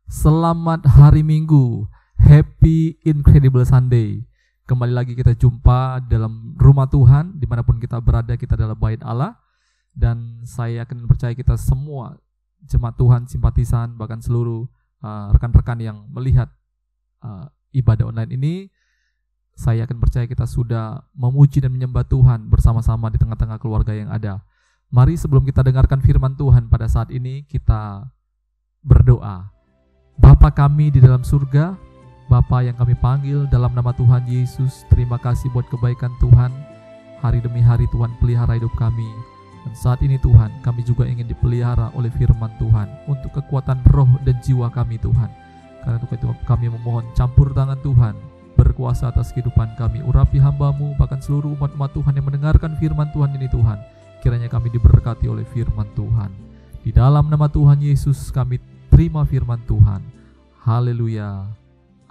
Selamat hari Minggu, Happy Incredible Sunday. Kembali lagi kita jumpa dalam rumah Tuhan, dimanapun kita berada, kita adalah bait Allah. Dan saya akan percaya kita semua, jemaat Tuhan, simpatisan, bahkan seluruh rekan-rekan yang melihat ibadah online ini, saya akan percaya kita sudah memuji dan menyembah Tuhan bersama-sama di tengah-tengah keluarga yang ada. Mari sebelum kita dengarkan firman Tuhan pada saat ini, kita berdoa. Bapa kami di dalam surga, Bapa yang kami panggil dalam nama Tuhan Yesus, terima kasih buat kebaikan Tuhan. Hari demi hari Tuhan pelihara hidup kami. Dan saat ini Tuhan, kami juga ingin dipelihara oleh firman Tuhan untuk kekuatan roh dan jiwa kami Tuhan. Karena untuk itu kami memohon campur tangan Tuhan, berkuasa atas kehidupan kami. Urapi hamba-Mu, bahkan seluruh umat-umat Tuhan yang mendengarkan firman Tuhan ini Tuhan. Kiranya kami diberkati oleh firman Tuhan. Di dalam nama Tuhan Yesus kami terima firman Tuhan. Haleluya.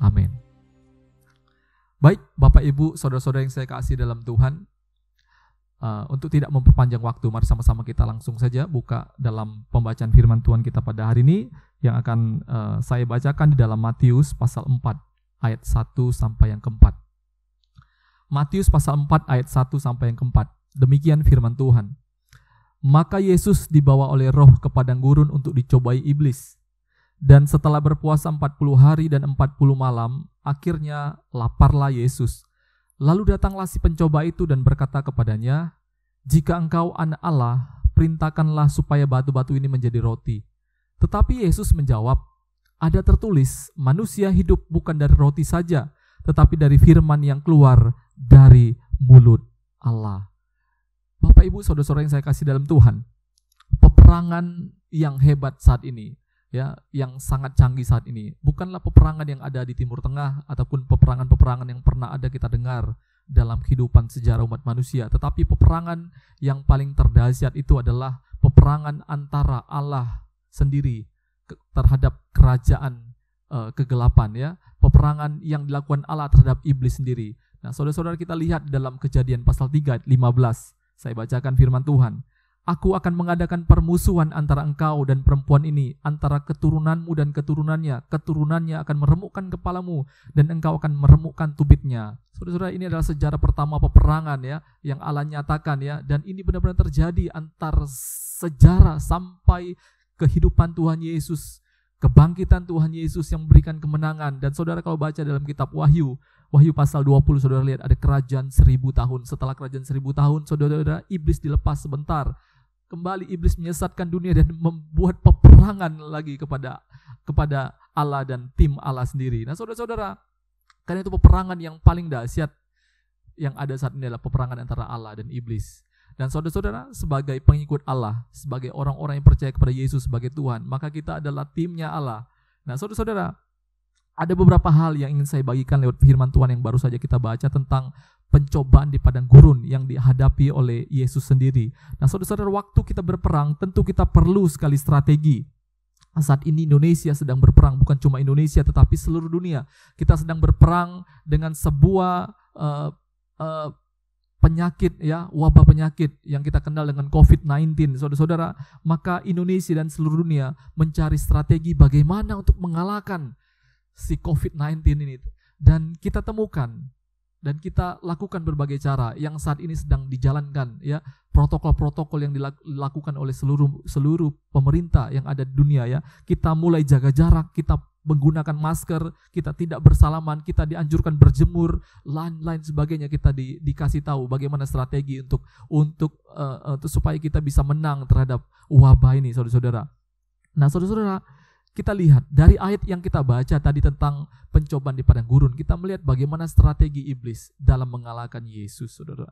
Amin. Baik, Bapak Ibu, saudara-saudara yang saya kasih dalam Tuhan, untuk tidak memperpanjang waktu, mari sama-sama kita langsung saja buka dalam pembacaan firman Tuhan kita pada hari ini, yang akan saya bacakan di dalam Matius pasal 4 ayat 1 sampai yang keempat. Matius pasal 4 ayat 1 sampai yang keempat. Demikian firman Tuhan. Maka Yesus dibawa oleh Roh ke padang gurun untuk dicobai iblis. Dan setelah berpuasa 40 hari dan 40 malam, akhirnya laparlah Yesus. Lalu datanglah si pencoba itu dan berkata kepadanya, "Jika engkau anak Allah, perintahkanlah supaya batu-batu ini menjadi roti." Tetapi Yesus menjawab, "Ada tertulis, manusia hidup bukan dari roti saja, tetapi dari firman yang keluar dari mulut Allah." Bapak Ibu, saudara-saudara yang saya kasih dalam Tuhan, peperangan yang hebat saat ini, ya, yang sangat canggih saat ini, bukanlah peperangan yang ada di Timur Tengah ataupun peperangan-peperangan yang pernah ada kita dengar dalam kehidupan sejarah umat manusia, tetapi peperangan yang paling terdahsyat itu adalah peperangan antara Allah sendiri terhadap kerajaan kegelapan, ya, peperangan yang dilakukan Allah terhadap iblis sendiri. Nah, saudara-saudara, kita lihat dalam Kejadian pasal 3 ayat 15. Saya bacakan firman Tuhan. "Aku akan mengadakan permusuhan antara engkau dan perempuan ini, antara keturunanmu dan keturunannya. Keturunannya akan meremukkan kepalamu, dan engkau akan meremukkan tubitnya." Saudara-saudara, ini adalah sejarah pertama peperangan, ya, yang Allah nyatakan, ya, dan ini benar-benar terjadi antar sejarah sampai kehidupan Tuhan Yesus, kebangkitan Tuhan Yesus yang memberikan kemenangan. Dan saudara kalau baca dalam kitab Wahyu pasal 20, saudara lihat ada kerajaan 1000 tahun. Setelah kerajaan 1000 tahun, saudara-saudara, iblis dilepas sebentar. Kembali iblis menyesatkan dunia dan membuat peperangan lagi kepada Allah dan tim Allah sendiri. Nah, saudara-saudara, karena itu peperangan yang paling dahsyat yang ada saat ini adalah peperangan antara Allah dan iblis. Dan saudara-saudara, sebagai pengikut Allah, sebagai orang-orang yang percaya kepada Yesus sebagai Tuhan, maka kita adalah timnya Allah. Nah, saudara-saudara, ada beberapa hal yang ingin saya bagikan lewat firman Tuhan yang baru saja kita baca tentang pencobaan di padang gurun yang dihadapi oleh Yesus sendiri. Nah, saudara-saudara, waktu kita berperang, tentu kita perlu sekali strategi. Saat ini Indonesia sedang berperang, bukan cuma Indonesia tetapi seluruh dunia. Kita sedang berperang dengan sebuah penyakit, ya, wabah penyakit yang kita kenal dengan COVID-19, saudara-saudara. Maka Indonesia dan seluruh dunia mencari strategi bagaimana untuk mengalahkan si COVID-19 ini. Dan kita temukan dan kita lakukan berbagai cara yang saat ini sedang dijalankan, ya, protokol-protokol yang dilakukan oleh seluruh pemerintah yang ada di dunia, ya. Kita mulai jaga jarak, kita menggunakan masker, kita tidak bersalaman, kita dianjurkan berjemur, lain sebagainya. Kita dikasih tahu bagaimana strategi untuk supaya kita bisa menang terhadap wabah ini, saudara-saudara. Nah, saudara-saudara, kita lihat dari ayat yang kita baca tadi tentang pencobaan di padang gurun, kita melihat bagaimana strategi iblis dalam mengalahkan Yesus, saudara.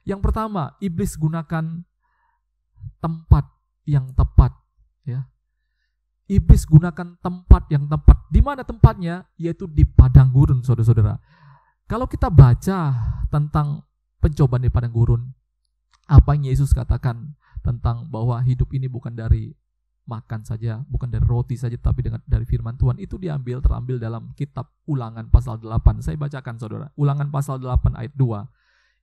Yang pertama, iblis gunakan tempat yang tepat, ya. Iblis gunakan tempat yang tepat. Di mana tempatnya? Yaitu di padang gurun, saudara-saudara. Kalau kita baca tentang pencobaan di padang gurun, apa yang Yesus katakan tentang bahwa hidup ini bukan dari makan saja, bukan dari roti saja, tapi dari firman Tuhan, itu terambil dalam kitab Ulangan pasal 8. Saya bacakan, saudara. Ulangan pasal 8 ayat 2.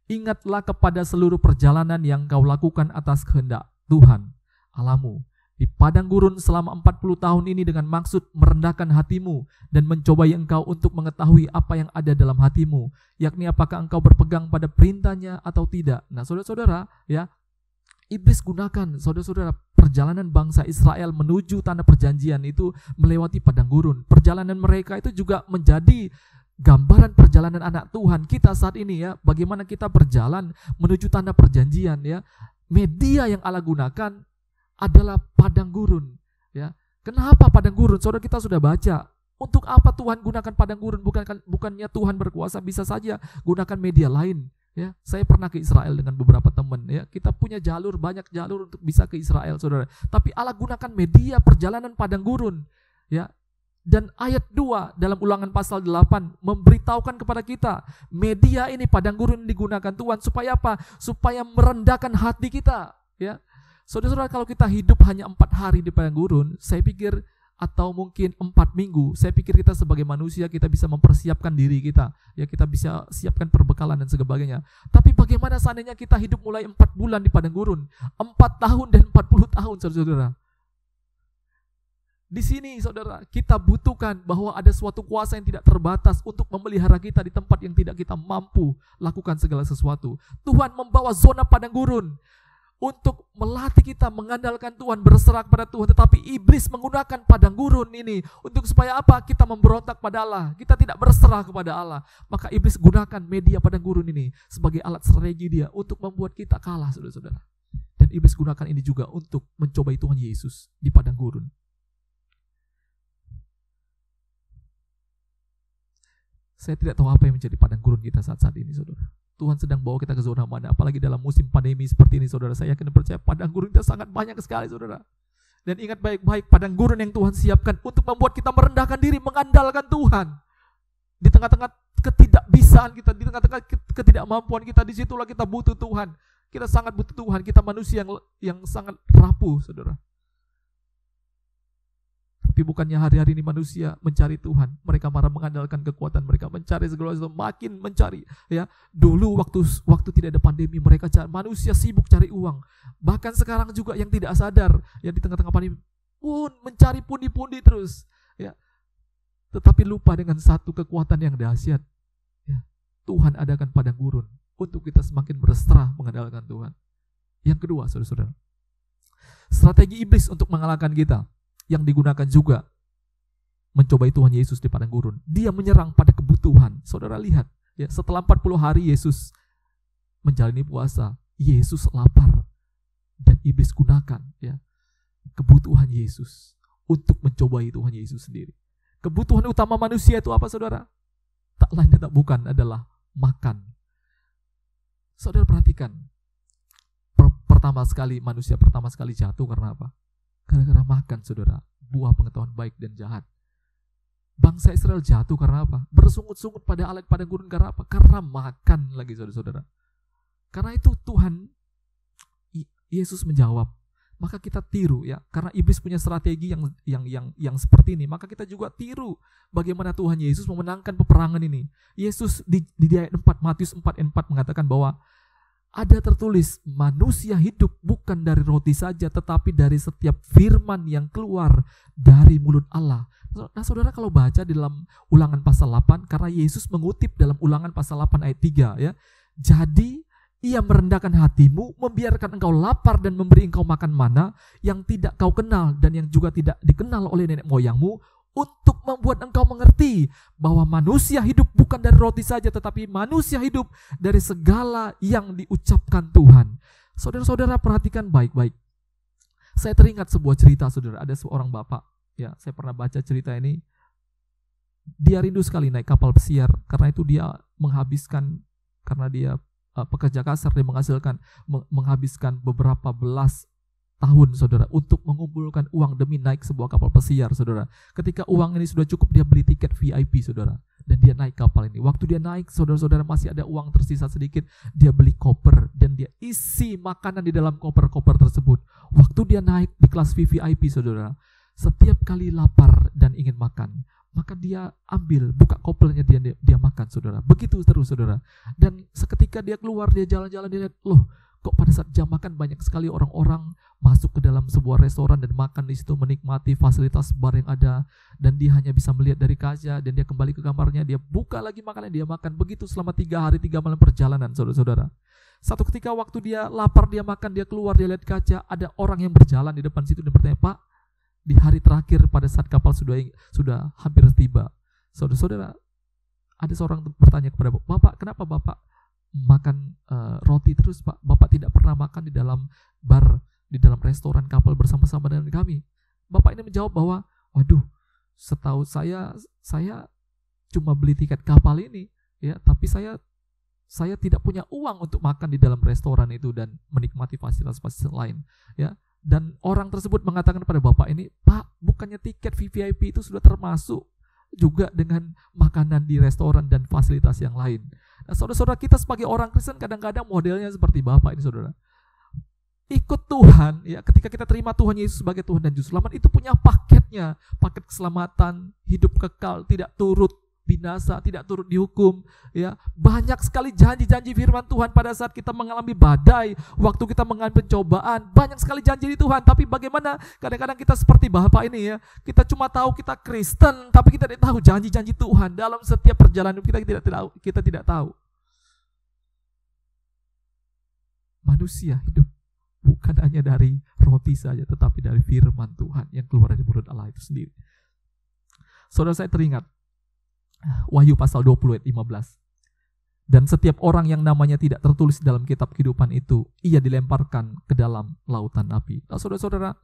"Ingatlah kepada seluruh perjalanan yang kau lakukan atas kehendak Tuhan Allahmu, di padang gurun selama 40 tahun ini dengan maksud merendahkan hatimu dan mencobai engkau untuk mengetahui apa yang ada dalam hatimu, yakni apakah engkau berpegang pada perintahnya atau tidak. Nah, saudara-saudara, ya, iblis gunakan, saudara-saudara, perjalanan bangsa Israel menuju tanah perjanjian itu melewati padang gurun. Perjalanan mereka itu juga menjadi gambaran perjalanan anak Tuhan kita saat ini, ya. Bagaimana kita berjalan menuju tanah perjanjian, ya. Media yang Allah gunakan adalah padang gurun, ya. Kenapa padang gurun? Saudara, kita sudah baca. Untuk apa Tuhan gunakan padang gurun? Bukannya Tuhan berkuasa bisa saja gunakan media lain, ya. Saya pernah ke Israel dengan beberapa teman, ya. Kita punya banyak jalur untuk bisa ke Israel, saudara. Tapi Allah gunakan media perjalanan padang gurun, ya. Dan ayat 2 dalam Ulangan pasal 8 memberitahukan kepada kita, media ini padang gurun digunakan Tuhan supaya apa? Supaya merendahkan hati kita, ya. Saudara-saudara, kalau kita hidup hanya 4 hari di padang gurun, saya pikir, atau mungkin 4 minggu, saya pikir kita sebagai manusia kita bisa mempersiapkan diri kita, ya, kita bisa siapkan perbekalan dan sebagainya. Tapi bagaimana seandainya kita hidup mulai 4 bulan di padang gurun, 4 tahun dan 40 tahun, saudara-saudara? Di sini, saudara, kita butuhkan bahwa ada suatu kuasa yang tidak terbatas untuk memelihara kita di tempat yang tidak kita mampu lakukan segala sesuatu. Tuhan membawa zona padang gurun untuk melatih kita mengandalkan Tuhan, berserah kepada Tuhan. Tetapi iblis menggunakan padang gurun ini untuk supaya apa? Kita memberontak pada Allah, kita tidak berserah kepada Allah. Maka iblis gunakan media padang gurun ini sebagai alat strategi dia untuk membuat kita kalah, saudara-saudara. Dan iblis gunakan ini juga untuk mencobai Tuhan Yesus di padang gurun. Saya tidak tahu apa yang menjadi padang gurun kita saat-saat ini, saudara. Tuhan sedang bawa kita ke zona mana, apalagi dalam musim pandemi seperti ini, saudara. Saya yakin dan percaya padang gurun kita sangat banyak sekali, saudara. Dan ingat baik-baik, padang gurun yang Tuhan siapkan untuk membuat kita merendahkan diri, mengandalkan Tuhan. Di tengah-tengah ketidakbisaan kita, di tengah-tengah ketidakmampuan kita, disitulah kita butuh Tuhan. Kita sangat butuh Tuhan, kita manusia yang sangat rapuh, saudara. Tapi bukannya hari-hari ini manusia mencari Tuhan, mereka malah mengandalkan kekuatan mereka, mencari segala sesuatu, makin mencari, ya. Dulu waktu tidak ada pandemi, manusia sibuk cari uang. Bahkan sekarang juga yang tidak sadar, yang di tengah-tengah pandemi pun mencari pundi-pundi terus, ya. Tetapi lupa dengan satu kekuatan yang dahsyat, ya. Tuhan adakan padang gurun untuk kita semakin berserah mengandalkan Tuhan. Yang kedua, saudara-saudara, strategi iblis untuk mengalahkan kita yang digunakan juga mencobai Tuhan Yesus di padang gurun. Dia menyerang pada kebutuhan. Saudara lihat, ya, setelah 40 hari Yesus menjalani puasa, Yesus lapar, dan iblis gunakan, ya, kebutuhan Yesus untuk mencobai Tuhan Yesus sendiri. Kebutuhan utama manusia itu apa, saudara? Tak lain dan tak bukan adalah makan. Saudara perhatikan, manusia pertama sekali jatuh karena apa? Gara-gara makan, saudara, buah pengetahuan baik dan jahat. Bangsa Israel jatuh karena apa? Bersungut-sungut pada alat padang gurun karena apa? Karena makan lagi, saudara-saudara. Karena itu Tuhan Yesus menjawab, maka kita tiru, ya. Karena iblis punya strategi yang seperti ini, maka kita juga tiru bagaimana Tuhan Yesus memenangkan peperangan ini. Yesus di ayat 4, Matius 4:4 mengatakan bahwa ada tertulis, manusia hidup bukan dari roti saja, tetapi dari setiap firman yang keluar dari mulut Allah. Nah, saudara, kalau baca di dalam Ulangan pasal 8, karena Yesus mengutip dalam Ulangan pasal 8 ayat 3, ya. Jadi, ia merendahkan hatimu, membiarkan engkau lapar dan memberi engkau makan mana yang tidak kau kenal dan yang juga tidak dikenal oleh nenek moyangmu, untuk membuat engkau mengerti bahwa manusia hidup bukan dari roti saja, tetapi manusia hidup dari segala yang diucapkan Tuhan. Saudara-saudara perhatikan baik-baik. Saya teringat sebuah cerita, saudara. Ada seorang bapak, ya, saya pernah baca cerita ini. Dia rindu sekali naik kapal pesiar, karena itu dia menghabiskan, karena dia pekerja kasar, dia menghabiskan beberapa belas tahun, saudara, untuk mengumpulkan uang demi naik sebuah kapal pesiar, saudara. Ketika uang ini sudah cukup, dia beli tiket VIP, saudara, dan dia naik kapal ini. Waktu dia naik, saudara-saudara, masih ada uang tersisa sedikit. Dia beli koper dan dia isi makanan di dalam koper-koper tersebut. Waktu dia naik di kelas VIP, saudara, setiap kali lapar dan ingin makan, maka dia buka kopernya, dia makan, saudara. Begitu terus, saudara. Dan seketika dia keluar, dia jalan-jalan, dia lihat, loh, Kok pada saat jam makan banyak sekali orang-orang masuk ke dalam sebuah restoran dan makan di situ, menikmati fasilitas bar yang ada, dan dia hanya bisa melihat dari kaca, dan dia kembali ke kamarnya, dia buka lagi makanan, dia makan. Begitu selama 3 hari 3 malam perjalanan, saudara-saudara. Satu ketika waktu dia lapar, dia makan, dia keluar, dia lihat kaca, ada orang yang berjalan di depan situ dan bertanya, "Pak, di hari terakhir pada saat kapal sudah hampir tiba, saudara-saudara, ada seorang bertanya kepada Bapak, kenapa Bapak makan roti terus, Pak? Bapak tidak pernah makan di dalam bar, di dalam restoran kapal bersama-sama dengan kami?" Bapak ini menjawab bahwa, "Waduh, setahu saya cuma beli tiket kapal ini, ya, tapi saya tidak punya uang untuk makan di dalam restoran itu dan menikmati fasilitas-fasilitas lain." Ya, dan orang tersebut mengatakan kepada Bapak ini, "Pak, bukannya tiket VVIP itu sudah termasuk juga dengan makanan di restoran dan fasilitas yang lain?" Nah, saudara-saudara, kita sebagai orang Kristen kadang-kadang modelnya seperti Bapak ini, saudara. Ikut Tuhan, ya, ketika kita terima Tuhan Yesus sebagai Tuhan dan Juru Selamat, itu punya paketnya, paket keselamatan, hidup kekal, tidak turut binasa, tidak turut dihukum, ya. Banyak sekali janji-janji firman Tuhan pada saat kita mengalami badai, waktu kita mengalami pencobaan, banyak sekali janji di Tuhan. Tapi bagaimana kadang-kadang kita seperti Bapak ini, ya, kita cuma tahu kita Kristen, tapi kita tidak tahu janji-janji Tuhan dalam setiap perjalanan kita tidak tahu. Manusia hidup bukan hanya dari roti saja, tetapi dari firman Tuhan yang keluar dari mulut Allah itu sendiri. Saudara, saya teringat Wahyu pasal 20 ayat 15. "Dan setiap orang yang namanya tidak tertulis dalam kitab kehidupan itu, ia dilemparkan ke dalam lautan api." Nah, saudara-saudara,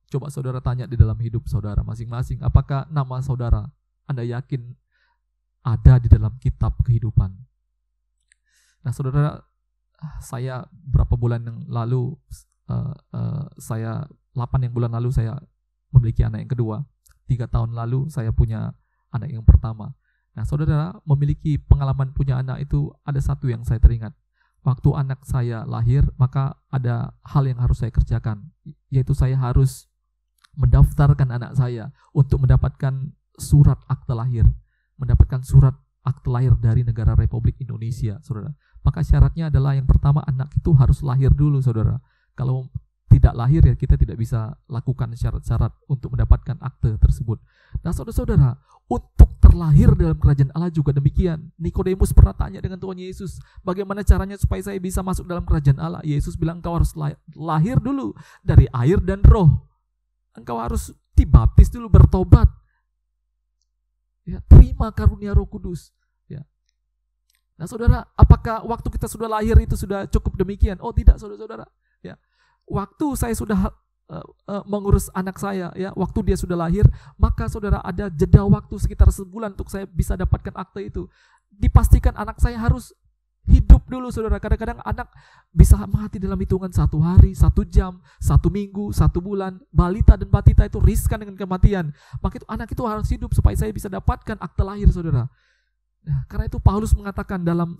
coba saudara tanya di dalam hidup saudara masing-masing, apakah nama saudara Anda yakin ada di dalam kitab kehidupan? Nah, saudara, saya berapa bulan yang lalu, 8 bulan lalu saya memiliki anak yang kedua. 3 tahun lalu saya punya anak yang pertama. Nah, saudara, memiliki pengalaman punya anak itu ada satu yang saya teringat. Waktu anak saya lahir, maka ada hal yang harus saya kerjakan, yaitu saya harus mendaftarkan anak saya untuk mendapatkan surat akte lahir, mendapatkan surat akte lahir dari negara Republik Indonesia, saudara. Maka syaratnya adalah yang pertama, anak itu harus lahir dulu, saudara. Kalau tidak lahir, ya kita tidak bisa lakukan syarat-syarat untuk mendapatkan akte tersebut. Nah, saudara-saudara, untuk terlahir dalam kerajaan Allah juga demikian. Nikodemus pernah tanya dengan Tuhan Yesus, "Bagaimana caranya supaya saya bisa masuk dalam kerajaan Allah?" Yesus bilang, "Engkau harus lahir dulu dari air dan roh. Engkau harus dibaptis dulu, bertobat. Ya, terima karunia Roh Kudus." Ya. Nah, saudara, apakah waktu kita sudah lahir itu sudah cukup demikian? Oh, tidak, saudara-saudara. Ya. Waktu saya sudah mengurus anak saya, ya, waktu dia sudah lahir, maka saudara ada jeda waktu sekitar sebulan untuk saya bisa dapatkan akte itu. Dipastikan anak saya harus hidup dulu, saudara. Kadang-kadang anak bisa mati dalam hitungan 1 hari, 1 jam, 1 minggu, 1 bulan. Balita dan batita itu riskan dengan kematian. Maka itu anak itu harus hidup supaya saya bisa dapatkan akte lahir, saudara. Nah, karena itu Paulus mengatakan dalam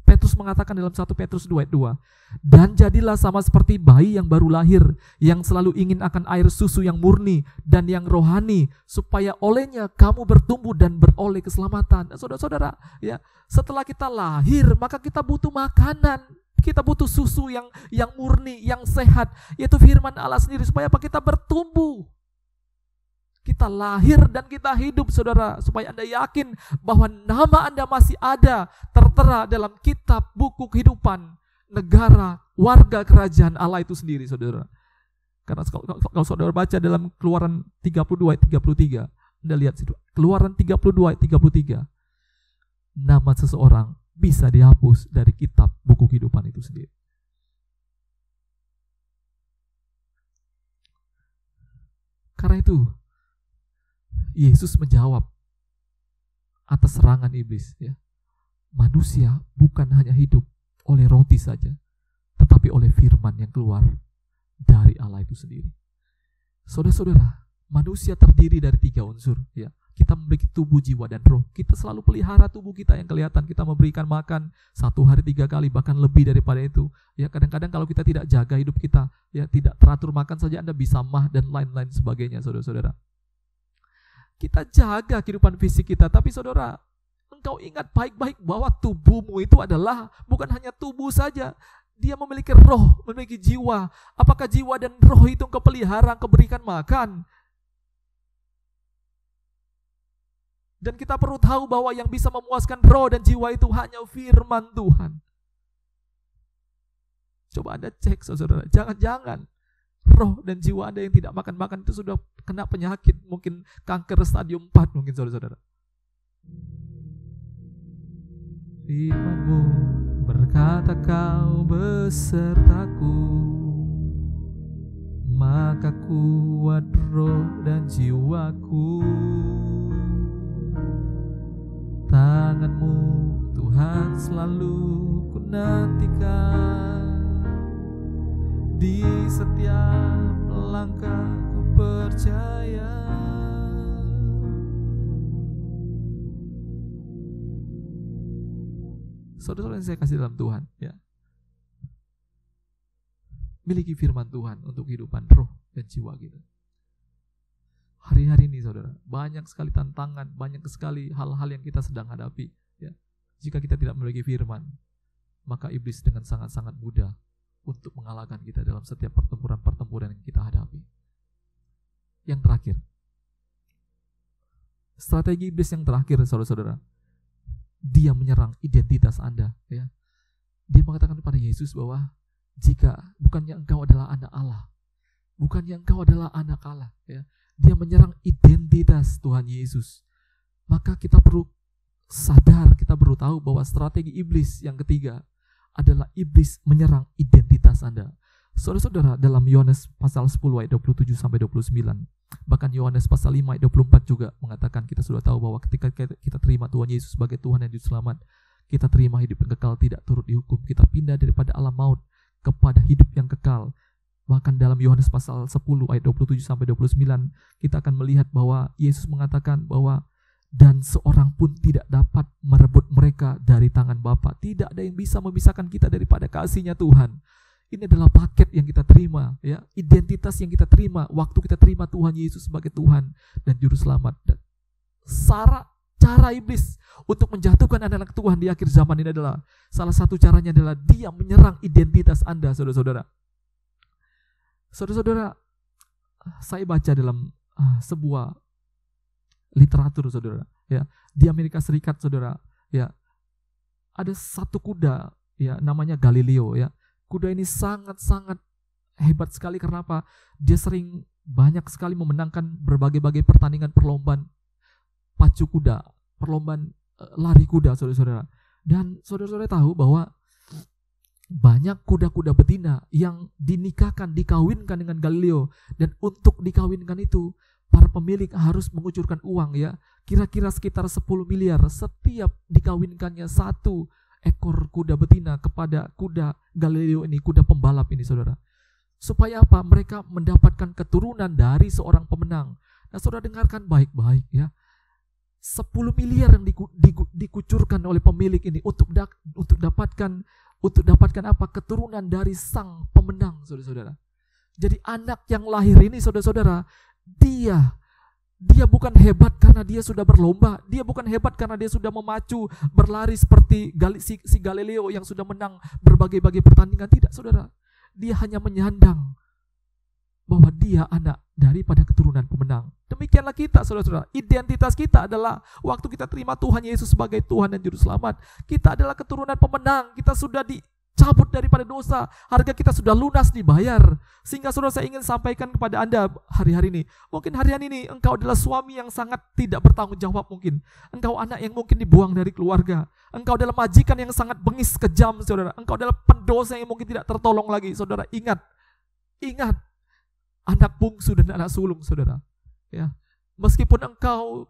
Petrus mengatakan dalam 1 Petrus 2 ayat 2, "Dan jadilah sama seperti bayi yang baru lahir, yang selalu ingin akan air susu yang murni dan yang rohani, supaya olehnya kamu bertumbuh dan beroleh keselamatan." Nah, saudara-saudara, ya, setelah kita lahir, maka kita butuh makanan. Kita butuh susu yang murni, yang sehat, yaitu firman Allah sendiri, supaya apa? Kita bertumbuh. Kita lahir dan kita hidup, saudara, supaya Anda yakin bahwa nama Anda masih ada, tertera dalam kitab buku kehidupan negara, warga kerajaan Allah itu sendiri, saudara. Karena kalau saudara baca dalam Keluaran 32 ayat 33, Anda lihat situ, Keluaran 32 ayat 33, nama seseorang bisa dihapus dari kitab buku kehidupan itu sendiri. Karena itu Yesus menjawab atas serangan iblis, ya. Manusia bukan hanya hidup oleh roti saja, tetapi oleh firman yang keluar dari Allah itu sendiri. Saudara-saudara, manusia terdiri dari 3 unsur, ya. Kita memiliki tubuh, jiwa, dan roh. Kita selalu pelihara tubuh kita yang kelihatan. Kita memberikan makan 1 hari 3 kali, bahkan lebih daripada itu. Ya, kadang-kadang kalau kita tidak jaga hidup kita, ya, tidak teratur makan saja, Anda bisa mah dan lain-lain sebagainya, saudara-saudara. Kita jaga kehidupan fisik kita, tapi saudara, Engkau ingat baik-baik bahwa tubuhmu itu adalah bukan hanya tubuh saja. Dia memiliki roh, memiliki jiwa. Apakah jiwa dan roh itu engkau pelihara, engkau berikan makan? Dan kita perlu tahu bahwa yang bisa memuaskan roh dan jiwa itu hanya firman Tuhan. Coba Anda cek, saudara, jangan-jangan roh dan jiwa Anda yang tidak makan-makan itu sudah kena penyakit, mungkin kanker stadium 4 mungkin, saudara-saudara. Firman-Mu berkata, kau besertaku, maka kuat roh dan jiwaku. Tangan-Mu Tuhan selalu ku nantikan, di setiap langkah ku percaya. Saudara-saudara yang saya kasih dalam Tuhan, ya, miliki firman Tuhan untuk kehidupan roh dan jiwa kita. Hari-hari ini, saudara, banyak sekali tantangan, banyak sekali hal-hal yang kita sedang hadapi. Ya. Jika kita tidak memiliki firman, maka iblis dengan sangat-sangat mudah untuk mengalahkan kita dalam setiap pertempuran-pertempuran yang kita hadapi. Yang terakhir, strategi iblis yang terakhir, saudara-saudara, dia menyerang identitas Anda. Ya. Dia mengatakan kepada Yesus bahwa jika bukannya engkau adalah anak Allah, bukannya engkau adalah anak Allah, ya, dia menyerang identitas Tuhan Yesus. Maka kita perlu sadar, kita perlu tahu bahwa strategi iblis yang ketiga adalah iblis menyerang identitas Anda. Saudara-saudara, dalam Yohanes pasal 10 ayat 27 sampai 29, bahkan Yohanes pasal 5 ayat 24 juga mengatakan, kita sudah tahu bahwa ketika kita terima Tuhan Yesus sebagai Tuhan dan Juru Selamat, kita terima hidup yang kekal, tidak turut dihukum. Kita pindah daripada alam maut kepada hidup yang kekal. Bahkan dalam Yohanes pasal 10 ayat 27 sampai 29, kita akan melihat bahwa Yesus mengatakan bahwa dan seorang pun tidak dapat merebut mereka dari tangan Bapa. Tidak ada yang bisa memisahkan kita daripada kasih-Nya Tuhan. Ini adalah paket yang kita terima, ya, identitas yang kita terima waktu kita terima Tuhan Yesus sebagai Tuhan dan Juru Selamat. Dan cara iblis untuk menjatuhkan anak-anak Tuhan di akhir zaman ini adalah, salah satu caranya adalah dia menyerang identitas Anda, saudara-saudara. Saudara-saudara, saya baca dalam sebuah literatur, saudara, ya, di Amerika Serikat, saudara, ya, ada satu kuda, ya, namanya Galileo, ya. Kuda ini sangat-sangat hebat sekali. Karena apa? Dia sering banyak sekali memenangkan berbagai-bagai pertandingan perlombaan pacu kuda, perlombaan lari kuda, saudara-saudara. Dan saudara-saudara tahu bahwa banyak kuda-kuda betina yang dinikahkan, dikawinkan dengan Galileo. Dan untuk dikawinkan itu, para pemilik harus mengucurkan uang, ya, kira-kira sekitar 10 miliar setiap dikawinkannya satu ekor kuda betina kepada kuda Galileo ini, kuda pembalap ini, saudara. Supaya apa? Mereka mendapatkan keturunan dari seorang pemenang. Nah, saudara dengarkan baik-baik, ya. 10 miliar yang dikucurkan oleh pemilik ini untuk dapatkan apa? Keturunan dari sang pemenang, saudara-saudara. Jadi anak yang lahir ini, saudara-saudara, dia bukan hebat karena dia sudah berlomba. Dia bukan hebat karena dia sudah memacu, berlari seperti si Galileo yang sudah menang berbagai-bagai pertandingan. Tidak, saudara. Dia hanya menyandang bahwa dia anak daripada keturunan pemenang. Demikianlah kita, saudara-saudara. Identitas kita adalah waktu kita terima Tuhan Yesus sebagai Tuhan dan Juru Selamat. Kita adalah keturunan pemenang. Kita sudah dicabut daripada dosa. Harga kita sudah lunas dibayar. Sehingga saudara, saya ingin sampaikan kepada Anda hari-hari ini. Mungkin hari-hari ini engkau adalah suami yang sangat tidak bertanggung jawab mungkin. Engkau anak yang mungkin dibuang dari keluarga. Engkau adalah majikan yang sangat bengis, kejam, saudara. Engkau adalah pendosa yang mungkin tidak tertolong lagi, saudara. Ingat. Anak bungsu dan anak sulung, saudara. Ya. Meskipun engkau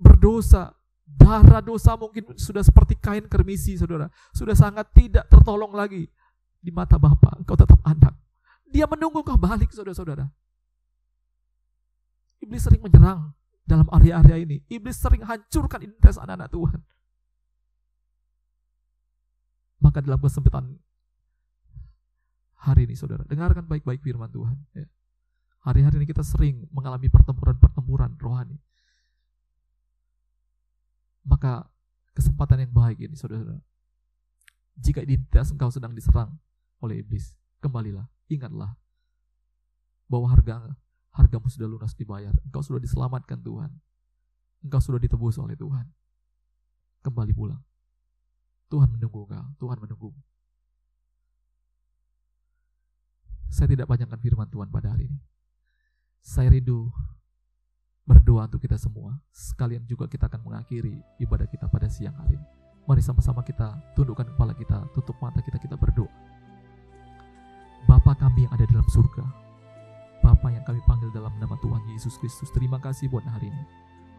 berdosa, darah dosa mungkin sudah seperti kain kermisi, saudara. Sudah sangat tidak tertolong lagi di mata Bapa. Engkau tetap anak. Dia menunggu kau balik, saudara-saudara. Iblis sering menyerang dalam area-area ini. Iblis sering hancurkan identitas anak-anak Tuhan. Maka dalam kesempitan hari ini, saudara, dengarkan baik-baik firman Tuhan. Ya. Hari-hari ini kita sering mengalami pertempuran-pertempuran rohani. Maka kesempatan yang baik ini, saudara. Jika identitas engkau sedang diserang oleh iblis, kembalilah, ingatlah bahwa hargamu sudah lunas dibayar. Engkau sudah diselamatkan Tuhan. Engkau sudah ditebus oleh Tuhan. Kembali pulang. Tuhan menunggu engkau. Tuhan menunggu. Saya tidak panjangkan firman Tuhan pada hari ini. Saya rindu berdoa untuk kita semua. Sekalian juga kita akan mengakhiri ibadah kita pada siang hari ini. Mari sama-sama kita tundukkan kepala kita, tutup mata kita berdoa. Bapa kami yang ada dalam surga, Bapa yang kami panggil dalam nama Tuhan Yesus Kristus, terima kasih buat hari ini.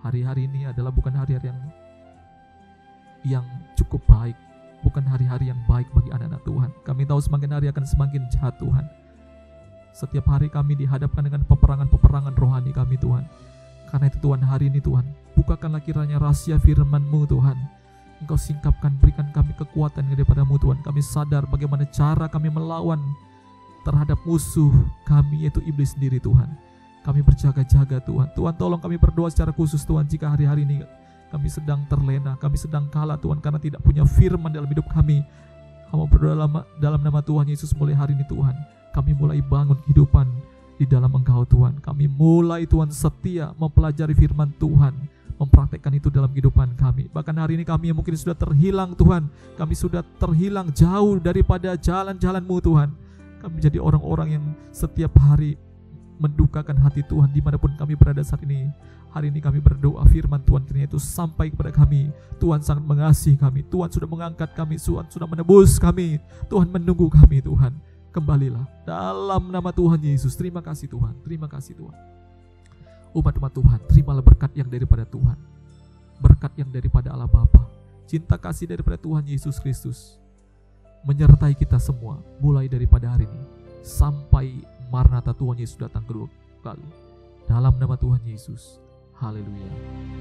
Hari-hari ini adalah bukan hari-hari yang cukup baik, bukan hari-hari yang baik bagi anak-anak Tuhan. Kami tahu semakin hari akan semakin jahat Tuhan. Setiap hari kami dihadapkan dengan peperangan-peperangan rohani kami Tuhan. Karena itu Tuhan, hari ini Tuhan, bukakanlah kiranya rahasia firman-Mu Tuhan. Engkau singkapkan, berikan kami kekuatan daripada-Mu Tuhan. Kami sadar bagaimana cara kami melawan terhadap musuh kami, yaitu iblis sendiri Tuhan. Kami berjaga-jaga Tuhan. Tuhan, tolong kami berdoa secara khusus Tuhan, jika hari-hari ini kami sedang terlena, kami sedang kalah Tuhan, karena tidak punya firman dalam hidup kami. Kami berdoa dalam nama Tuhan Yesus, mulai hari ini Tuhan, kami mulai bangun kehidupan di dalam Engkau Tuhan. Kami mulai Tuhan setia mempelajari firman Tuhan, mempraktekkan itu dalam kehidupan kami. Bahkan hari ini kami yang mungkin sudah terhilang Tuhan, kami sudah terhilang jauh daripada jalan-jalan-Mu Tuhan. Kami menjadi orang-orang yang setiap hari mendukakan hati Tuhan dimanapun kami berada saat ini. Hari ini kami berdoa firman Tuhan kiranya itu sampai kepada kami. Tuhan sangat mengasihi kami, Tuhan sudah mengangkat kami, Tuhan sudah menebus kami, Tuhan menunggu kami Tuhan. Kembalilah dalam nama Tuhan Yesus. Terima kasih Tuhan, terima kasih Tuhan. Umat-umat Tuhan, terimalah berkat yang daripada Tuhan, berkat yang daripada Allah Bapa, cinta kasih daripada Tuhan Yesus Kristus menyertai kita semua, mulai daripada hari ini sampai Maranatha Tuhan Yesus datang kedua kali. Dalam nama Tuhan Yesus, haleluya.